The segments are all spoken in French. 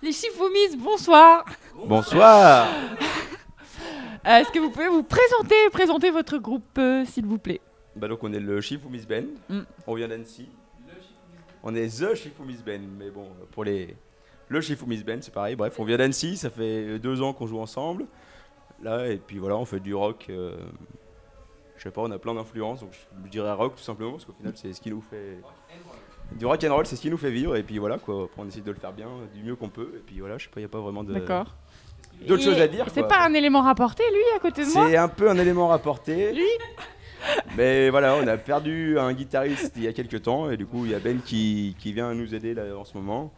Les Shifumi, bonsoir. Bonsoir. Est-ce que vous pouvez vous présenter votre groupe, s'il vous plaît? Bah donc on est le Shifumi's Band, on vient d'Annecy. On est The Shifumi's Band, mais bon, pour le Shifumi's Band c'est pareil, bref, on vient d'Annecy, ça fait 2 ans qu'on joue ensemble. Là, et puis voilà, on fait du rock, je sais pas, on a plein d'influences, donc je dirais rock tout simplement, parce qu'au final c'est ce qui nous fait... Du rock and roll, c'est ce qui nous fait vivre, et puis voilà, quoi, après, on essaie de le faire bien, du mieux qu'on peut, et puis voilà, je sais pas, il n'y a pas vraiment de... D'accord. D'autres choses à dire. C'est pas un élément rapporté, lui, à côté de moi? C'est un peu un élément rapporté. Lui? Mais voilà, on a perdu un guitariste il y a quelques temps et du coup il y a Ben qui vient nous aider là en ce moment.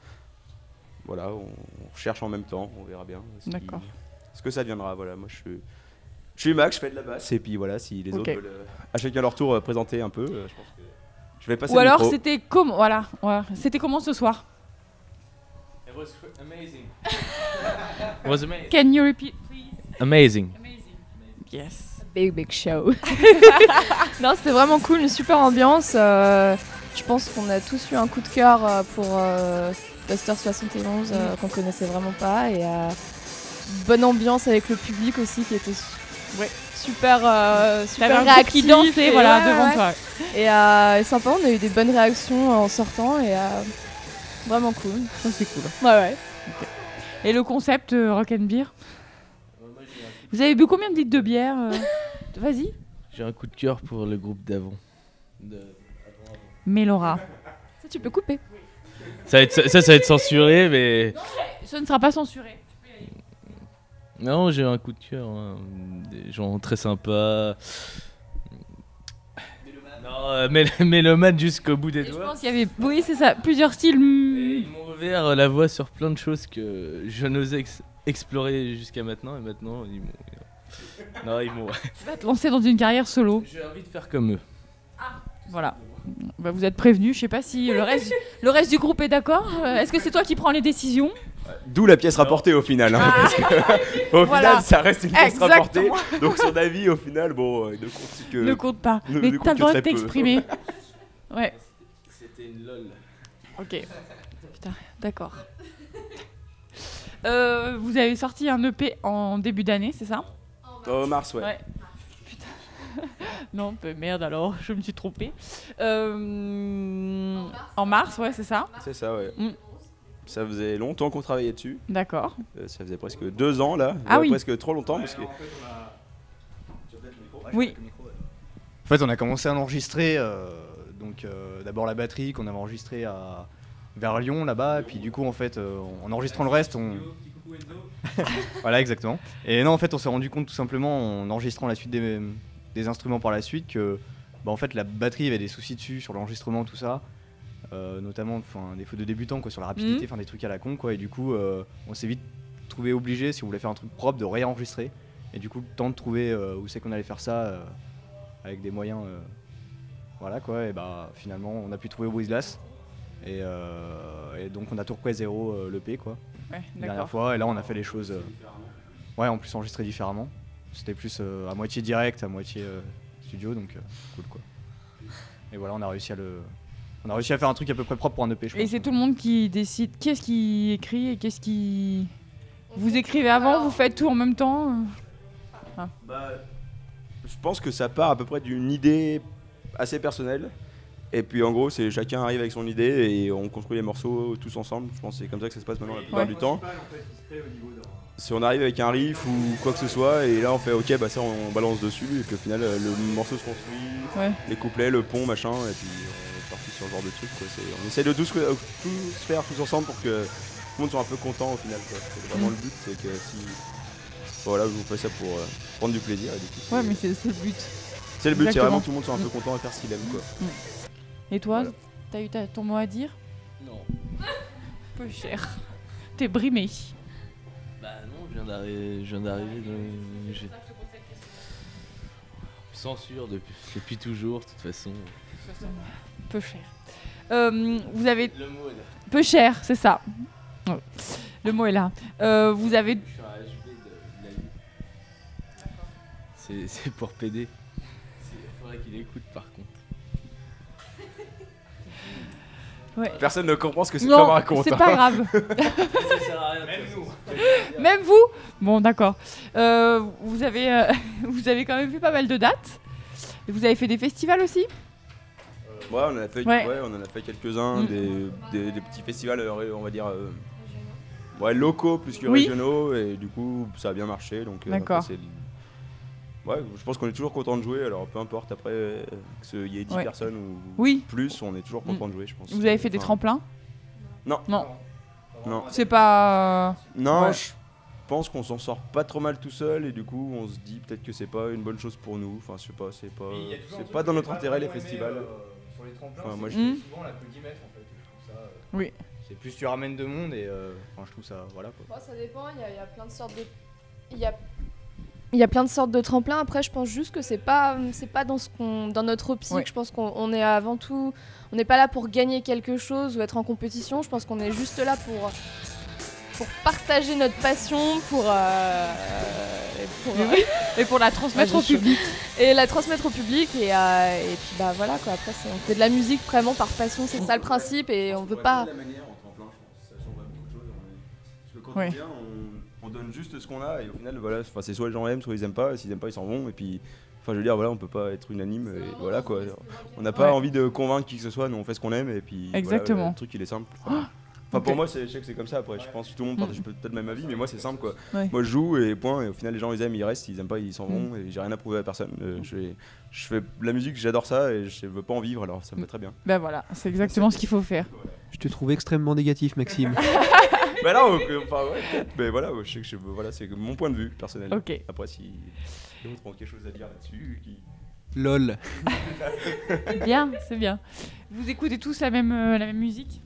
Voilà, on cherche en même temps, on verra bien ce que ça deviendra. Voilà, moi je suis Max, je fais de la basse et puis voilà, si les autres veulent à chacun leur tour présenter un peu, je pense que je vais passer le micro. Ou alors c'était c'était comment ce soir? It was amazing. It was amazing. Can you repeat, please? Amazing. Yes. Big show. Non, c'était vraiment cool, une super ambiance. Je pense qu'on a tous eu un coup de cœur pour Buster 71 qu'on connaissait vraiment pas et bonne ambiance avec le public aussi qui était super réactif qui dansait devant toi. Et sympa, on a eu des bonnes réactions en sortant et vraiment cool. Ça c'est cool. Ouais. Okay. Et le concept Rock and Beer? Vous avez bu combien de litres de bière Vas-y. J'ai un coup de cœur pour le groupe d'avant. Mélora. Ça, tu peux couper. Ça va être censuré, mais... Ça ne sera pas censuré. Non, j'ai un coup de cœur. Hein. Des gens très sympas. Non, mélomane jusqu'au bout des doigts. Je pense qu'il y avait, oui, c'est ça, plusieurs styles. Et ils m'ont ouvert la voie sur plein de choses que je n'osais explorer jusqu'à maintenant. Et maintenant, ils m'ont... Non, ils m'ont... Tu vas te lancer dans une carrière solo. J'ai envie de faire comme eux. Ah, voilà. Bah, vous êtes prévenus. Je sais pas si le reste du groupe est d'accord. Est-ce que c'est toi qui prends les décisions? D'où la pièce rapportée au final. Hein, parce que, au final, ça reste une pièce rapportée. Donc son avis, au final, bon, ne compte pas. Mais t'as le droit de t'exprimer. Ouais. C'était une lol. Ok. Putain, d'accord. Vous avez sorti un EP en début d'année, c'est ça? Mars, ouais. Putain. Non, merde alors, je me suis trompée. En mars, ouais, c'est ça? C'est ça, ouais. Ça faisait longtemps qu'on travaillait dessus. D'accord. Ça faisait presque 2 ans là. Ah oui. Presque trop longtemps parce que... Oui. En fait, on a commencé à enregistrer, d'abord la batterie qu'on avait enregistrée vers Lyon là-bas, et puis du coup en fait, en enregistrant le reste, voilà, exactement. Et non, en fait, on s'est rendu compte tout simplement en enregistrant la suite des instruments par la suite que, en fait, la batterie avait des soucis dessus sur l'enregistrement, tout ça. Notamment des fautes de débutants quoi, sur la rapidité, des trucs à la con quoi, et du coup on s'est vite trouvé obligé, si on voulait faire un truc propre, de réenregistrer, et du coup le temps de trouver où c'est qu'on allait faire ça avec des moyens voilà quoi, et finalement on a pu trouver Wizlas et donc on a Turquoise Zero l'EP quoi, la dernière fois, et là on a fait les choses en plus enregistré différemment, c'était plus à moitié direct, à moitié studio, donc cool quoi, et voilà, on a réussi à faire un truc à peu près propre pour un EP, je pense. Et c'est tout le monde qui décide. Qui est-ce qui écrit et qu'est-ce qui... Vous écrivez avant, vous faites tout en même temps? Je pense que ça part à peu près d'une idée assez personnelle. Et puis en gros, c'est chacun arrive avec son idée et on construit les morceaux tous ensemble. Je pense que c'est comme ça que ça se passe maintenant la plupart du temps. Si on arrive avec un riff ou quoi que ce soit, et là on fait ok, ça on balance dessus, et puis au final le morceau se construit, les couplets, le pont, machin, et puis sur ce genre de truc quoi. On essaie de tous faire tous ensemble pour que tout le monde soit un peu content au final quoi. C'est vraiment le but, c'est que si voilà, vous faites ça pour prendre du plaisir et du coup, mais c'est le but. C'est le but, c'est vraiment que tout le monde soit un peu content à faire ce qu'il aime quoi. Et toi, t'as eu ton mot à dire? Non. Peu cher. T'es brimé. Bah non, je viens d'arriver censure depuis toujours, de toute façon. Peu cher. Vous avez... Le mot est là. Peu cher, c'est ça. Ouais. Le mot est là. Vous avez... Je suis un HB de la vie. C'est pour PD. Il faudrait qu'il écoute par contre. Ouais. Personne ne comprend ce que cette Non, femme raconte. c'est pas grave. Même vous. Bon, d'accord. Vous avez vous avez quand même fait pas mal de dates. Et vous avez fait des festivals aussi. Ouais, on en a fait, Ouais. on en a fait quelques-uns, des petits festivals, on va dire, ouais, locaux plus que Oui. régionaux, et du coup, ça a bien marché. Donc, D'accord. après, ouais, je pense qu'on est toujours content de jouer, alors peu importe après qu'il y ait 10 Ouais. personnes ou Oui. plus, on est toujours content de jouer, je pense. Vous avez fait des Enfin, tremplins? Non. Non. Non. C'est pas. Non, Ouais. je pense qu'on s'en sort pas trop mal tout seul, et du coup, on se dit peut-être que c'est pas une bonne chose pour nous. Enfin, je sais pas, c'est pas dans notre intérêt les festivals. Sur les tremplins, Enfin, moi, c'est je- souvent l'applaudimètre en fait. Et je trouve ça, Oui. c'est plus tu ramènes de monde et enfin, je trouve ça voilà quoi. Ça dépend, il y a plein de sortes de. Il y a plein de sortes de tremplins. Après, je pense juste que c'est pas dans notre optique. Ouais. Je pense qu'on est avant tout, on n'est pas là pour gagner quelque chose ou être en compétition. Je pense qu'on est juste là pour partager notre passion, Et pour la transmettre Ah, au j'ai chaud. public. et la transmettre au public. Et puis bah voilà quoi. Après, on fait de la musique vraiment par passion. C'est ça le principe. Et on veut pas. La manière en tremplin, je pense, ça change beaucoup de choses. Parce que quand Ouais. on vient, on donne juste ce qu'on a, et au final, voilà, enfin, c'est soit les gens aiment, soit ils aiment pas. S'ils aiment pas, ils s'en vont. Et puis, enfin, je veux dire, voilà, on peut pas être unanime. Et voilà quoi. On n'a pas Ouais. envie de convaincre qui que ce soit. Nous, on fait ce qu'on aime, et puis. voilà, Exactement. le truc, il est simple. Enfin, Ok. pour moi, je sais que c'est comme ça. Après, je pense que tout le monde partage peut-être le même avis, mais moi, c'est simple quoi. Ouais. Moi, je joue et point. Et au final, les gens, ils aiment, ils restent. S'ils aiment pas, ils s'en Mm. vont. Et j'ai rien à prouver à personne. Je fais de la musique, j'adore ça, et je veux pas en vivre, alors ça me va très bien. Ben voilà, c'est exactement ce qu'il faut faire. Je te trouve extrêmement négatif, Maxime. Bah non, enfin ouais, peut-être, mais voilà, je sais que voilà, c'est mon point de vue personnel. Ok. Après, si d'autres ont quelque chose à dire là-dessus, Lol. Bien, c'est bien. Vous écoutez tous la même musique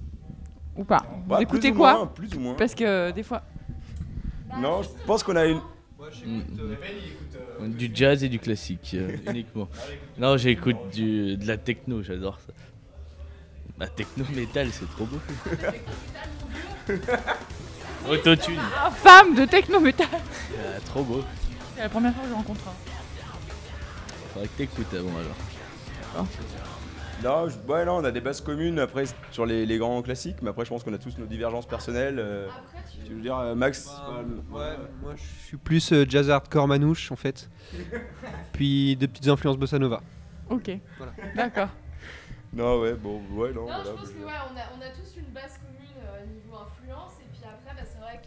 ou pas? Vous Bah, écoutez plus ou quoi? moins, plus ou moins. Parce que des fois. Non, je pense qu'on a une. Du jazz et du classique uniquement. Non, j'écoute de la techno, j'adore ça. La techno métal, c'est trop beau. Autotune, Femme de techno-métal. trop beau. C'est la première fois que je rencontre un. Faudrait que t'écoutes avant alors. Non, ouais, non, on a des bases communes après sur les grands classiques, mais après, je pense qu'on a tous nos divergences personnelles. Tu veux dire, Max Ouais, moi je suis plus jazz hardcore manouche en fait. Puis des petites influences bossa nova. Ok. Voilà. D'accord. Non, ouais, bon, ouais, non. Non, voilà, je pense bah, que ouais, on a tous une base commune niveau influence. Et puis après, bah, c'est vrai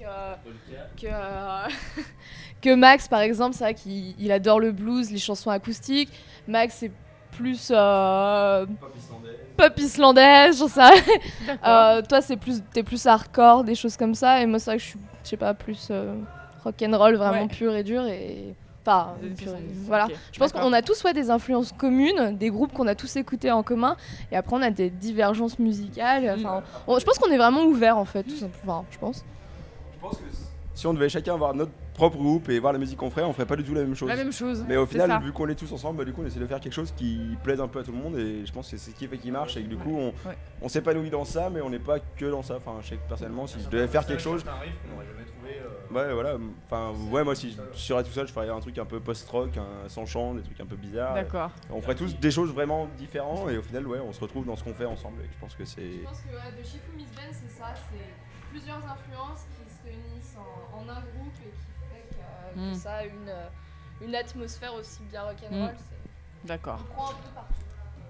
que Max, par exemple, c'est vrai qu'il adore le blues, les chansons acoustiques. Max, c'est plus pop islandaise, j'en sais rien. D'accord. Toi, t'es plus hardcore, des choses comme ça. Et moi, c'est vrai que je suis, je sais pas, plus rock'n'roll, vraiment Ouais. pur et dur. Et enfin, pur et- voilà. Ok, Je pense d'accord. qu'on a tous des influences communes, des groupes qu'on a tous écoutés en commun, et après on a des divergences musicales. Enfin, je pense qu'on est vraiment ouvert en fait, tout simplement. Enfin, je pense. je pense que si on devait chacun avoir notre propre groupe et voir la musique qu'on ferait pas du tout la même chose. La même chose. Mais au c'est final, ça. vu qu'on est tous ensemble, bah, du coup, on essaie de faire quelque chose qui plaise un peu à tout le monde, et je pense que c'est ce qui fait qu'il marche, et que du coup, Ouais. on s'épanouit dans ça, mais on n'est pas que dans ça. Enfin, je sais que personnellement, si je devais faire quelque chose, ouais, voilà. Enfin, ouais, moi, si je serais tout seul, je ferais un truc un peu post-rock, sans chant, des trucs un peu bizarres. D'accord. On ferait tous des choses vraiment différentes, et au final, ouais, on se retrouve dans ce qu'on fait ensemble, et je pense que c'est. Je pense que de Shifu Miss Ben, c'est ça, c'est plusieurs influences qui se réunissent en un groupe et qui fait que ça a une atmosphère aussi bien rock'n'roll. D'accord. On prend un peu partout.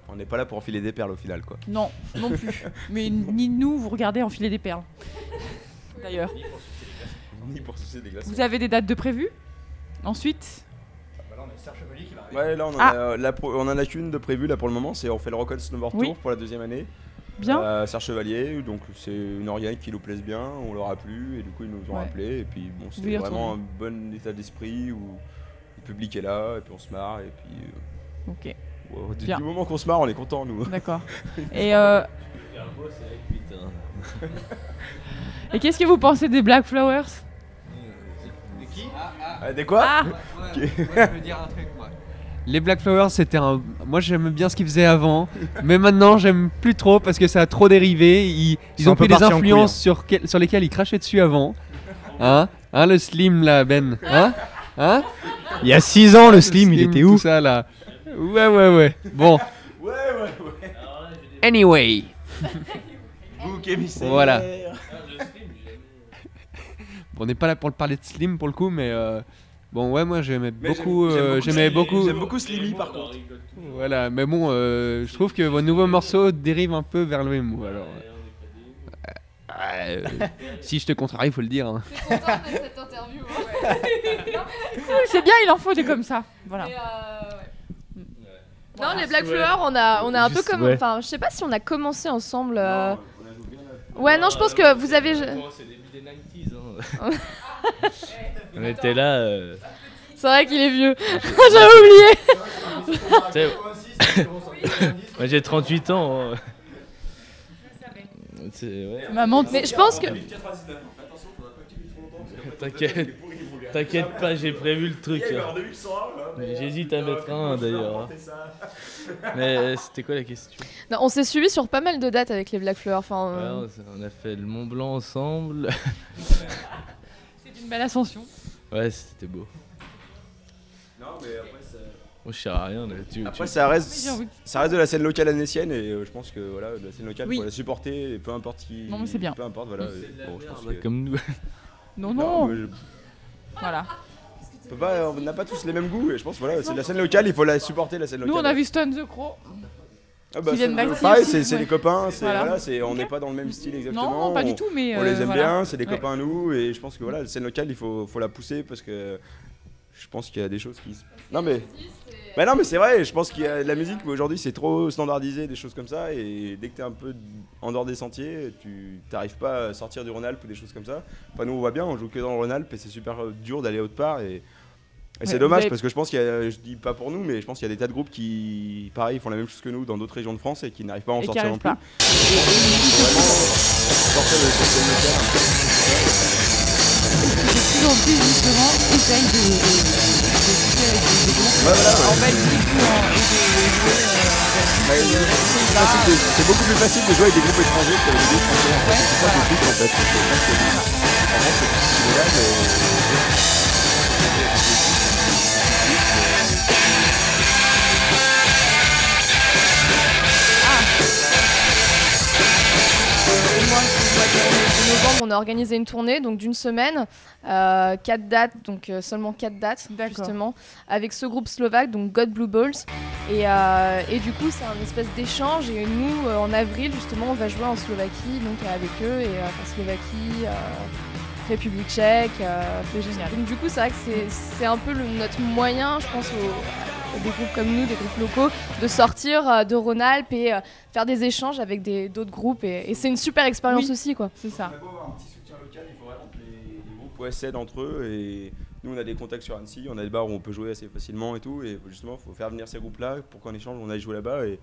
On n'est pas là pour enfiler des perles au final, quoi. Non, non plus. Mais ni nous, vous regardez enfiler des perles. D'ailleurs. Ni pour sucer des glaçons. Vous avez des dates de prévues? Ensuite? Ouais, là, on en a qu'une de prévue là pour le moment, c'est on fait le Rock on Snowboard Oui. Tour pour la deuxième année. Bien. Serre Chevalier, donc c'est une organe qui nous plaise bien, on leur a plu et du coup ils nous ont Ouais. rappelé, et puis bon, Vous c'était y vraiment un retournez. bon état d'esprit où le public est là et puis on se marre, et puis Ok, du Bien. moment qu'on se marre, on est content nous. d'accord. Et et qu'est-ce que vous pensez des Black Flowers? Des quoi? Ah, Je veux dire un truc, moi. Les Black Flowers, c'était un. Moi, j'aime bien ce qu'ils faisaient avant, mais maintenant, j'aime plus trop parce que ça a trop dérivé. Ils C'est ont un peu pris des parti en influences sur lesquelles ils crachaient dessus avant. Hein, le Slim là, Ben. Hein Il y a 6 ans, le Slim, il était tout où? ça là. Ouais. Bon. Ouais. Anyway. bouc émissaire. Voilà. Bon, on n'est pas là pour le parler de Slim pour le coup, mais bon, ouais, moi j'aimais beaucoup. J'aimais beaucoup. J'aime beaucoup Slimmy par contre. Voilà, mais bon, je trouve que vos nouveaux morceaux dérivent un peu vers le emo. Alors, si je te contrarie, il faut le dire. Hein. Je suis contente de cette interview. C'est bien, il en faut des comme ça. Voilà. Non, les Black Flowers, on a un peu Juste, comme. ouais. Enfin, je sais pas si on a commencé ensemble. Ouais, non, je pense que vous avez. C'est début des 90s. Hein. On était là. C'est vrai qu'il est vieux. J'avais oublié. Tu sais, moi j'ai 38 ans. Hein. Ouais. Maman, Mais je pense que. T'inquiète pas, j'ai prévu le truc. J'hésite à mettre un d'ailleurs. Mais c'était quoi la question? Non, on s'est suivi sur pas mal de dates avec les Black Flowers. Enfin, Ouais, on a fait le Mont Blanc ensemble. c'est une belle ascension. Ouais, c'était beau. Non, mais après, ça... Moi je sais à rien. Là. Après ça reste, Oui, oui. ça reste de la scène locale annécienne et je pense que voilà, de la scène locale, Oui. faut la supporter et peu importe qui. Non, mais c'est bien. Peu importe, voilà. Bon, je pense que... Comme nous. Non, non. mais Voilà. on n'a pas tous les mêmes goûts et je pense voilà, c'est de la scène locale, il faut la supporter la scène Nous, locale. on a vu Stone the Crow. Ah bah, qui viennent c'est- d'Active pareil, aussi, c'est ouais. les copains, Voilà. on n'est pas dans le même style exactement. Non, non, pas du tout, mais. On les aime voilà. bien, c'est des Ouais. copains à nous et je pense que voilà, la scène locale, il faut la pousser parce que je pense qu'il y a des choses qui. Non mais. Bah non mais c'est vrai, je pense qu'il y a de la musique mais aujourd'hui c'est trop standardisé, des choses comme ça et dès que t'es un peu en dehors des sentiers, tu t'arrives pas à sortir du Rhône-Alpes ou des choses comme ça. Enfin nous on voit bien, on joue que dans le Rhône-Alpes et c'est super dur d'aller autre part et c'est Ouais, dommage vous avez- parce que je pense qu'il y a, je dis pas pour nous mais je pense qu'il y a des tas de groupes qui pareil font la même chose que nous dans d'autres régions de France et qui n'arrivent pas à en Et qui sortir non arrivent plus. pas. Sortir de cette scène locale un peu. De plus en plus, justement, essayent de discuter avec des groupes Ouais, voilà, ouais. en Belgique ou et de jouer Bah, c'est beaucoup plus facile de jouer avec des groupes étrangers que avec des groupes français. En fait. Ouais, C'est ça qui est triste en fait. C'est ça qui est triste. En France, c'est là, Et moi, au mois de novembre, on a organisé une tournée donc d'une semaine, 4 dates, donc seulement 4 dates D'accord. justement, avec ce groupe slovaque, donc God Blue Balls. Et du coup, c'est un espèce d'échange. Et nous, en avril, justement, on va jouer en Slovaquie, donc avec eux, et Slovaquie, République tchèque. Génial. Donc du coup, c'est vrai que c'est un peu notre moyen, je pense, des groupes comme nous, des groupes locaux, de sortir de Rhône-Alpes et faire des échanges avec d'autres groupes. Et c'est une super expérience Oui. aussi, quoi. C'est ça. On a beau avoir un petit soutien local, il faut vraiment que les groupes s'aident entre eux et nous on a des contacts sur Annecy, on a des bars où on peut jouer assez facilement et tout et justement il faut faire venir ces groupes-là pour qu'en échange on aille jouer là-bas et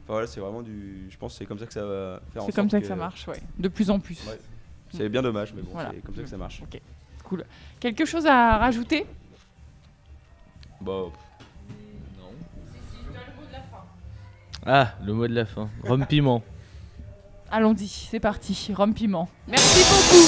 enfin voilà c'est vraiment je pense que c'est comme ça que ça va faire en C'est comme sorte ça que ça marche, ouais. De plus en plus. Ouais. C'est bien dommage mais bon Voilà. c'est comme ça que ça marche. Cool. Quelque chose à rajouter? Bah. Non. Ah, le mot de la fin. Rhum piment. Allons-y, c'est parti. Rhum piment. Merci beaucoup.